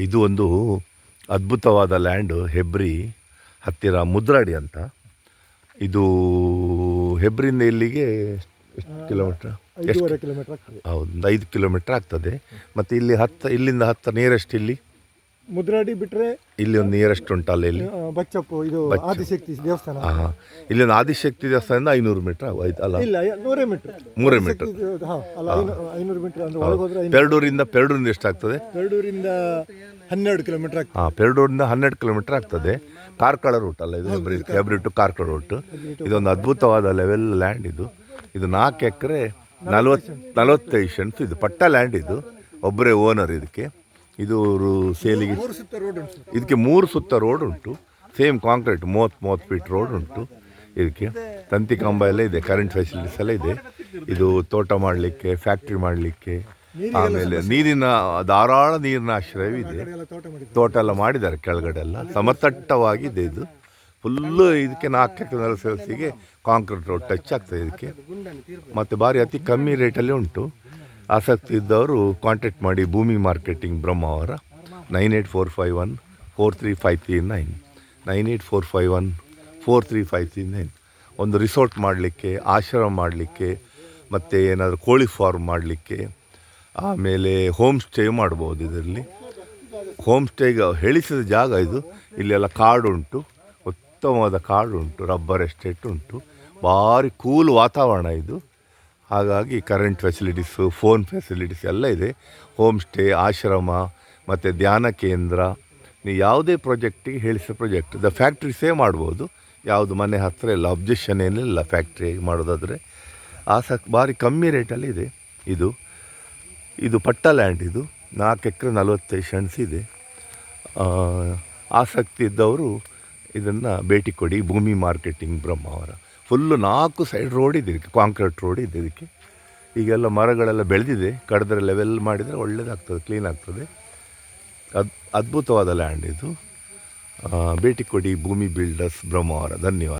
ಇದು ಒಂದು ಅದ್ಭುತವಾದ ಲ್ಯಾಂಡು, ಹೆಬ್ರಿ ಹತ್ತಿರ ಮುದ್ರಾಡಿ ಅಂತ. ಇದು ಹೆಬ್ರಿಯಿಂದ ಇಲ್ಲಿಗೆ ಎಷ್ಟು ಕಿಲೋಮೀಟ್ರ್? 5.5 ಕಿಲೋಮೀಟ್ರ್ ಆಗ್ತದೆ. ಹೌದು, ಒಂದು 5 ಕಿಲೋಮೀಟ್ರ್ ಆಗ್ತದೆ. ಮತ್ತು ಇಲ್ಲಿ ಇಲ್ಲಿಂದ ನಿಯರೆಸ್ಟ್ ಇಲ್ಲಿ ಮುದ್ರಾಡಿ ಬಿಟ್ಟರೆ ಇಲ್ಲಿ ಒಂದು ನಿಯರೆಸ್ಟ್ ಉಂಟಲ್ಲ, ಇಲ್ಲಿ ಬಚ್ಚಪ್ಪು, ಇದು ಆದಿಶಕ್ತಿ ದೇವಸ್ಥಾನ. ಹಾಂ, ಇಲ್ಲಿ ಒಂದು ಆದಿಶಕ್ತಿ ದೇವಸ್ಥಾನದಿಂದ 500 ಮೀಟ್ರ್ ಆಯ್ತು ಅಲ್ಲ? ಇಲ್ಲ, 100 ಮೀಟ್ರ್. 3 ಮೀಟ್ರ್. 500 ಮೀಟ್ರ್ ಅಂದರೆ ಒಳಗೋದ್ರೆ. ಪೆರಡೂರಿಂದ ಎಷ್ಟಾಗ್ತದೆ? ಪೆರಡೂರಿಂದ 12 ಕಿಲೋಮೀಟ್ರ್ ಆಗ್ತದೆ. ಹಾಂ, ಪೆರಡೂರಿಂದ 12 ಕಿಲೋಮೀಟ್ರ್ ಆಗ್ತದೆ. ಕಾರ್ಕಳ ರೂಟ್ ಅಲ್ಲ ಇದು, ಹೆಬ್ರಿ ಟು ಕಾರ್ಕಳ ರೂಟ್. ಇದೊಂದು ಅದ್ಭುತವಾದ ಲೆವೆಲ್ ಲ್ಯಾಂಡ್ ಇದು. 4 ಎಕರೆ 45 ಸೆಂಟ್ಸ್. ಇದು ಪಟ್ಟ ಲ್ಯಾಂಡ್. ಇದು ಒಬ್ಬರೇ ಓನರ್ ಇದಕ್ಕೆ. ಇದು ಸೇಲಿಗೆ ಇದಕ್ಕೆ 3 ಸುತ್ತ ರೋಡ್ ಉಂಟು. ಸೇಮ್ ಕಾಂಕ್ರೀಟ್ 30 ಫೀಟ್ ರೋಡ್ ಉಂಟು ಇದಕ್ಕೆ. ತಂತಿ ಕಂಬ ಎಲ್ಲ ಇದೆ, ಕರೆಂಟ್ ಫೆಸಿಲಿಟೀಸ್ ಎಲ್ಲ ಇದೆ. ಇದು ತೋಟ ಮಾಡಲಿಕ್ಕೆ, ಫ್ಯಾಕ್ಟ್ರಿ ಮಾಡಲಿಕ್ಕೆ, ಆಮೇಲೆ ಧಾರಾಳ ನೀರಿನ ಆಶ್ರಯವಿದೆ. ತೋಟ ಎಲ್ಲ ಮಾಡಿದ್ದಾರೆ ಕೆಳಗಡೆ ಎಲ್ಲ, ಸಮತಟ್ಟವಾಗಿದೆ ಇದು ಫುಲ್ಲು. ಇದಕ್ಕೆ 4 ಎಕರೆ ಸೇಲ್ಸಿಗೆ ಕಾಂಕ್ರೀಟ್ ರೋಡ್ ಟಚ್ ಆಗ್ತದೆ ಇದಕ್ಕೆ. ಮತ್ತು ಭಾರಿ ಅತಿ ಕಮ್ಮಿ ರೇಟಲ್ಲಿ ಉಂಟು. ಆಸಕ್ತಿ ಇದ್ದವರು ಕಾಂಟ್ಯಾಕ್ಟ್ ಮಾಡಿ. ಭೂಮಿ ಮಾರ್ಕೆಟಿಂಗ್ ಬ್ರಹ್ಮಾವರ 9845143539 9845143539. ಒಂದು ರಿಸಾರ್ಟ್ ಮಾಡಲಿಕ್ಕೆ, ಆಶ್ರಮ ಮಾಡಲಿಕ್ಕೆ, ಮತ್ತು ಏನಾದರೂ ಕೋಳಿ ಫಾರ್ಮ್ ಮಾಡಲಿಕ್ಕೆ, ಆಮೇಲೆ ಹೋಮ್ ಸ್ಟೇ ಮಾಡ್ಬೋದು. ಇದರಲ್ಲಿ ಹೋಮ್ ಸ್ಟೇಗೆ ಹೇಳಿಸಿದ ಜಾಗ ಇದು. ಇಲ್ಲೆಲ್ಲ ಕಾಡು ಉಂಟು, ಉತ್ತಮವಾದ ಕಾಡು ಉಂಟು, ರಬ್ಬರ್ ಎಸ್ಟೇಟ್ ಉಂಟು, ಭಾರಿ ಕೂಲ್ ವಾತಾವರಣ ಇದು. ಹಾಗಾಗಿ ಕರೆಂಟ್ ಫೆಸಿಲಿಟೀಸು, ಫೋನ್ ಫೆಸಿಲಿಟೀಸ್ ಎಲ್ಲ ಇದೆ. ಹೋಮ್ ಸ್ಟೇ, ಆಶ್ರಮ ಮತ್ತು ಧ್ಯಾನ ಕೇಂದ್ರ. ನೀವು ಯಾವುದೇ ಪ್ರಾಜೆಕ್ಟಿಗೆ ಹೇಳಿಸೋ ಪ್ರಾಜೆಕ್ಟ್. ಫ್ಯಾಕ್ಟ್ರಿ ಮಾಡ್ಬೋದು, ಯಾವುದು ಮನೆ ಹತ್ತಿರ ಇಲ್ಲ, ಅಬ್ಜೆಕ್ಷನ್ ಏನಿಲ್ಲ ಫ್ಯಾಕ್ಟ್ರಿ ಮಾಡೋದಾದರೆ. ಭಾರಿ ಕಮ್ಮಿ ರೇಟಲ್ಲಿ ಇದೆ ಇದು ಪಟ್ಟ ಲ್ಯಾಂಡ್. ಇದು 4 ಎಕರೆ 45 ಸೆಂಟ್ಸ್ ಇದೆ. ಆಸಕ್ತಿ ಇದ್ದವರು ಇದನ್ನು ಭೇಟಿ ಕೊಡಿ. Bhoomi marketing Brahmavara. Full 4 side road ಇದೆ ಇದಕ್ಕೆ, ಕಾಂಕ್ರೀಟ್ ರೋಡ್ ಇದೆ ಇದಕ್ಕೆ. ಈಗೆಲ್ಲ ಮರಗಳೆಲ್ಲ ಬೆಳೆದಿದೆ. ಕಡಿದ್ರೆ ಲೆವೆಲ್ ಮಾಡಿದರೆ ಒಳ್ಳೆಯದಾಗ್ತದೆ, ಕ್ಲೀನ್ ಆಗ್ತದೆ. ಅದ್ಭುತವಾದ ಲ್ಯಾಂಡ್ ಇದು. ಭೇಟಿ ಕೊಡಿ ಭೂಮಿ ಬಿಲ್ಡರ್ಸ್ ಬ್ರಹ್ಮಾವರ. ಧನ್ಯವಾದ.